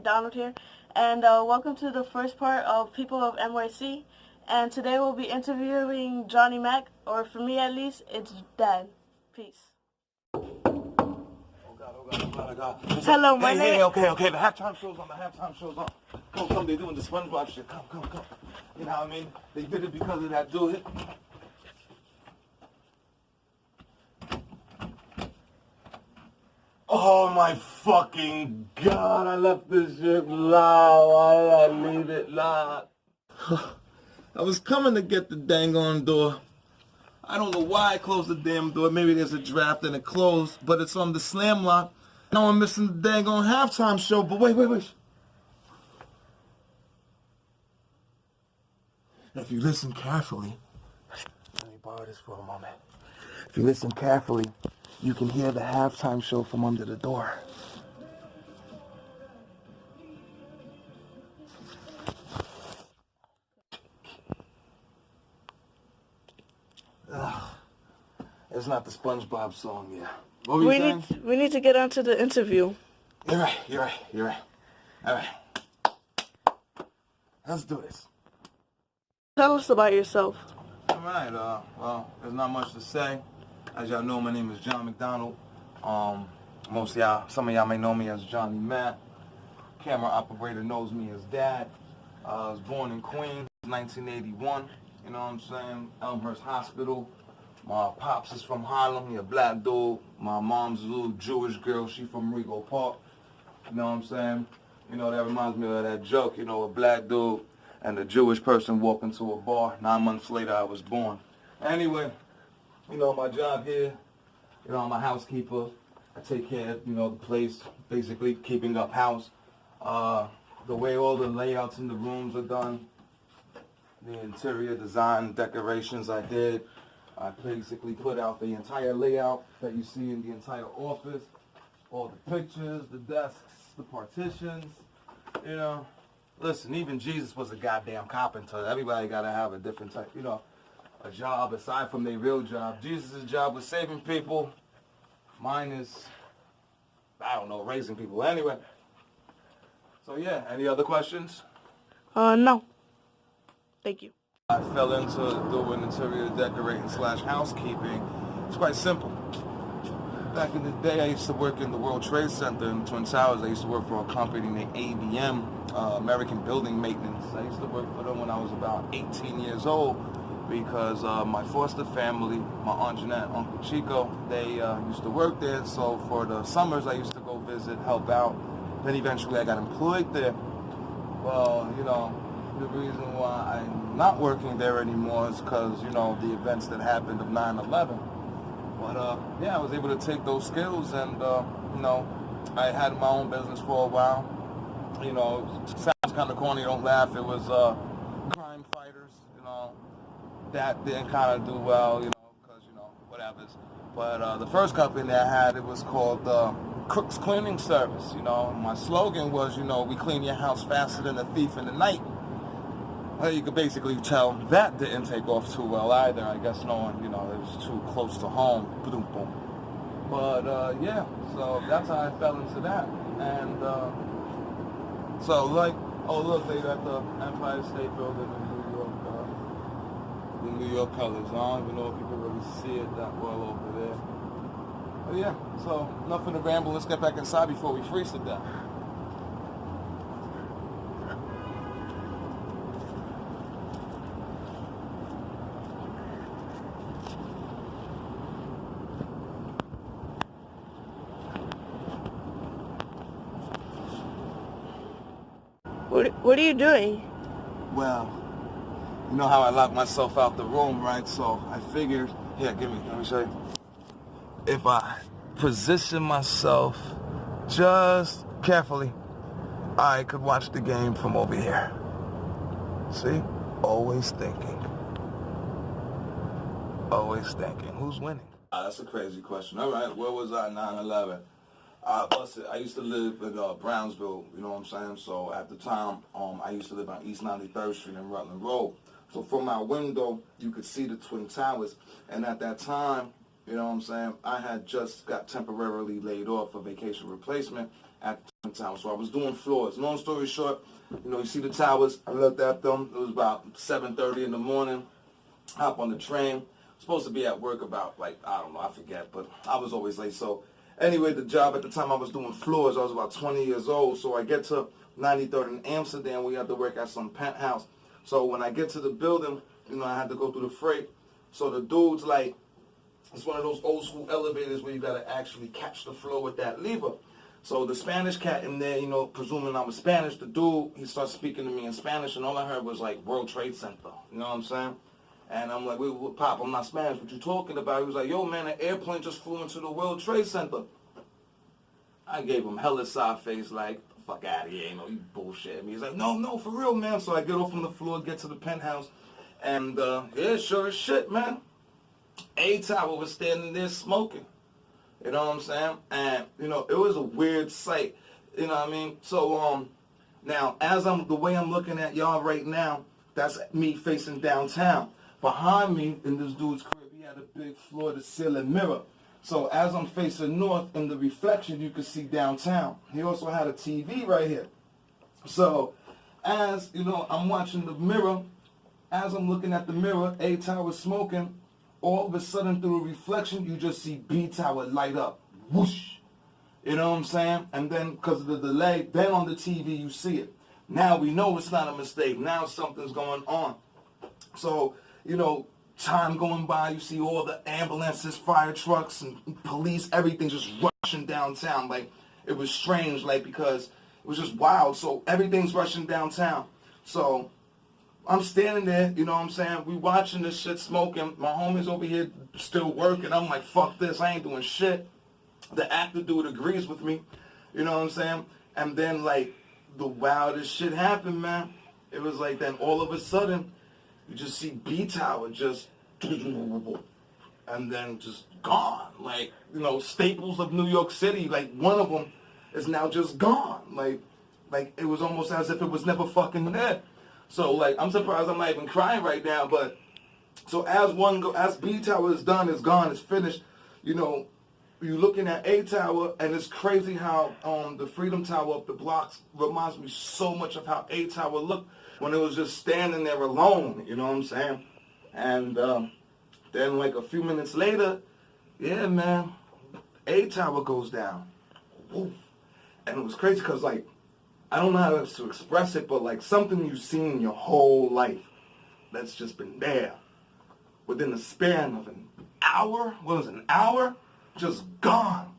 McDonald here, and welcome to the first part of People of NYC. And today we'll be interviewing Johnny Mac, or for me at least, it's Dad. Peace. Oh God. Hello, my name. Hey, okay. The halftime show's on. Come, they doing the SpongeBob shit. Come. You know what I mean? They did it because of that dude. Oh my fucking God, I left this shit loud. Why did I leave it loud? I was coming to get the dang on door. I don't know why I closed the damn door. Maybe there's a draft and it closed, but it's on the slam lock. Now I'm missing the dang on halftime show, but wait. If you listen carefully, let me borrow this for a moment. If you listen carefully, you can hear the halftime show from under the door. It's not the SpongeBob song, yeah. What were you saying? We need to get on to the interview. You're right. All right. Let's do this. Tell us about yourself. All right, well, there's not much to say. As y'all know, my name is John McDonald. Some of y'all may know me as Johnny Mac. Camera operator knows me as Dad. I was born in Queens, 1981. You know what I'm saying? Elmhurst Hospital. My pops is from Harlem. He a black dude. My mom's a little Jewish girl. She from Rego Park. You know what I'm saying? You know, that reminds me of that joke, you know, a black dude and a Jewish person walk into a bar. 9 months later, I was born. Anyway, you know, my job here, you know, I'm a housekeeper. I take care of, you know, the place, basically keeping up house. The way all the layouts in the rooms are done, the interior design decorations I did, I basically put out the entire layout that you see in the entire office, all the pictures, the desks, the partitions, you know. Listen, even Jesus was a goddamn carpenter. Everybody got to have a different type, you know, a job aside from their real job. Jesus' job was saving people. Mine is, I don't know, raising people. Anyway. So, yeah, any other questions? No. Thank you. I fell into doing interior decorating / housekeeping. It's quite simple. Back in the day, I used to work in the World Trade Center in Twin Towers. I used to work for a company named ABM, American Building Maintenance. I used to work for them when I was about 18 years old because my foster family, my Aunt Jeanette, Uncle Chico, they used to work there. So for the summers, I used to go visit, help out. Then eventually I got employed there. Well, you know, the reason why I'm not working there anymore is because, you know, the events that happened of 9/11. But, yeah, I was able to take those skills and, you know, I had my own business for a while. You know, it sounds kind of corny, don't laugh. It was crime fighters, you know. That didn't kind of do well, you know, because, you know, whatever. But the first company I had, it was called Cook's Cleaning Service, you know. My slogan was, you know, we clean your house faster than a thief in the night. Well, you could basically tell that didn't take off too well either. I guess no one, you know, it was too close to home. Boom. But, yeah, so that's how I fell into that. And, so, like, oh, look, they got the Empire State Building in New York, the New York colors. I don't even know if you can really see it that well over there. But, yeah, so, nothing to ramble. Let's get back inside before we freeze to death. What are you doing? Well, you know how I locked myself out the room, right? So I figured, here, let me show you. If I position myself just carefully, I could watch the game from over here. See? Always thinking. Who's winning? That's a crazy question. All right, where was I 9/11? I used to live in Brownsville, you know what I'm saying? So at the time, I used to live on East 93rd Street and Rutland Road. So from my window, you could see the Twin Towers. And at that time, you know what I'm saying, I had just got temporarily laid off for vacation replacement. at the Twin Towers. So I was doing floors. Long story short, you see the towers. I looked at them. It was about 7:30 in the morning. Hop on the train. Supposed to be at work about, I don't know, I forget, but I was always late. So anyway, the job at the time I was doing floors, I was about 20 years old. So I get to 93rd in Amsterdam. We had to work at some penthouse. So when I get to the building, I had to go through the freight. So the dude's it's one of those old school elevators where you got to actually catch the floor with that lever. So the Spanish cat in there, presuming I was Spanish, the dude, he starts speaking to me in Spanish, and all I heard was World Trade Center. You know what I'm saying? And I'm like, wait, Pop, I'm not Spanish. What you talking about? He was like, yo, man, an airplane just flew into the World Trade Center. I gave him hella side face, fuck out of here, you bullshit me. He's like, no, for real, man. So I get off from the floor, get to the penthouse, and yeah, sure as shit, man. A-Tower was standing there smoking. You know what I'm saying? And, it was a weird sight. You know what I mean? So, now, the way I'm looking at y'all right now, that's me facing downtown. Behind me, in this dude's crib, he had a big floor-to-ceiling mirror. So as I'm facing north, in the reflection, you could see downtown. He also had a TV right here. So, as, I'm watching the mirror, as I'm looking at the mirror, A-Tower smoking, all of a sudden, through a reflection, you just see B-Tower light up. Whoosh! You know what I'm saying? And then, because of the delay, then on the TV, you see it. Now we know it's not a mistake. Now something's going on. So, time going by, you see all the ambulances, fire trucks, and police, everything just rushing downtown. It was strange, because it was just wild. So everything's rushing downtown. So I'm standing there, you know what I'm saying? We watching this shit smoking. My homie's over here still working. I'm like, fuck this, I ain't doing shit. The actor dude agrees with me, you know what I'm saying? And then, the wildest shit happened, man. It was then all of a sudden, you just see B-Tower just, and then just gone. Staples of New York City, one of them is now just gone. It was almost as if it was never fucking there. So, I'm surprised I'm not even crying right now, but, so as B-Tower is done, it's gone, it's finished, you're looking at A-Tower, and it's crazy how the Freedom Tower up the blocks reminds me so much of how A-Tower looked when it was just standing there alone, you know what I'm saying? And then a few minutes later, yeah, man, A-Tower goes down. Woo. And it was crazy because, I don't know how else to express it, but something you've seen in your whole life that's just been there within the span of an hour, an hour? Just gone.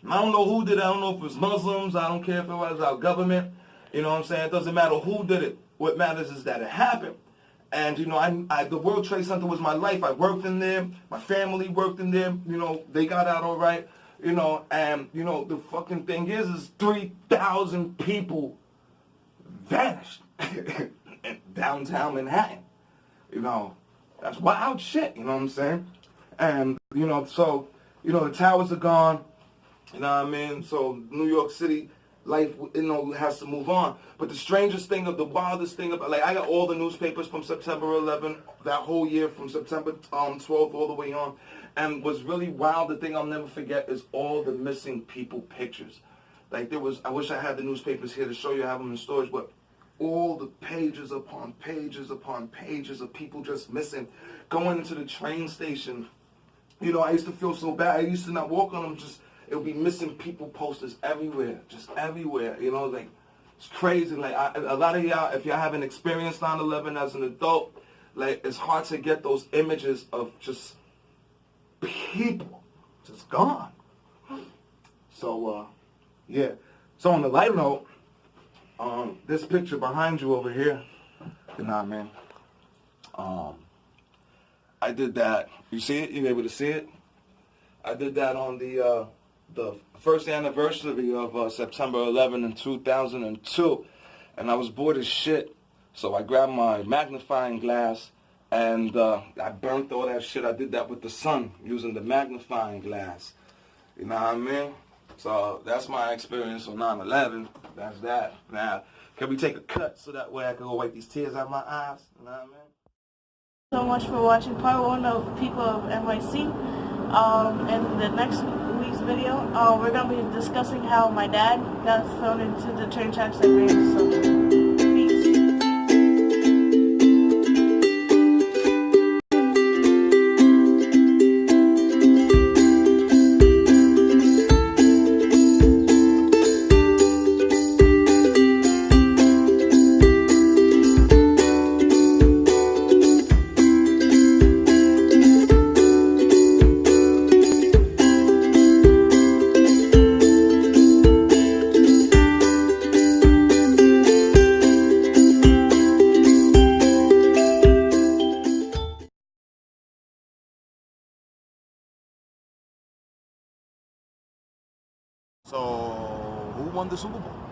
And I don't know who did it. I don't know if it was Muslims. I don't care if it was our government. You know what I'm saying? It doesn't matter who did it. What matters is that it happened. And, the World Trade Center was my life. I worked in there. My family worked in there. They got out all right. And, the fucking thing is 3,000 people vanished in downtown Manhattan. That's wild shit, you know what I'm saying? And, so, the towers are gone, you know what I mean? So New York City life, has to move on. But the strangest thing, the wildest thing about, I got all the newspapers from September 11, that whole year from September 12th all the way on. And what's really wild, the thing I'll never forget, is all the missing people pictures. I wish I had the newspapers here to show you, I have them in storage, but all the pages upon pages upon pages of people just missing, going into the train station. I used to feel so bad. I used to not walk on them, it would be missing people posters everywhere, just everywhere, it's crazy. A lot of y'all, if y'all haven't experienced 9/11 as an adult, it's hard to get those images of just people just gone. So, yeah. So on the light note, this picture behind you over here, you know what I mean? I did that. You see it? You able to see it? I did that on the first anniversary of September 11 in 2002, and I was bored as shit. So I grabbed my magnifying glass and I burnt all that shit. I did that with the sun using the magnifying glass. You know what I mean? So that's my experience on 9/11. That's that. Now, can we take a cut so that way I can go wipe these tears out of my eyes? You know what I mean? So much for watching part 1 of People of NYC. In the next week's video, we're going to be discussing how my dad got thrown into the train tracks at Graham. So, peace. So, who won the Super Bowl?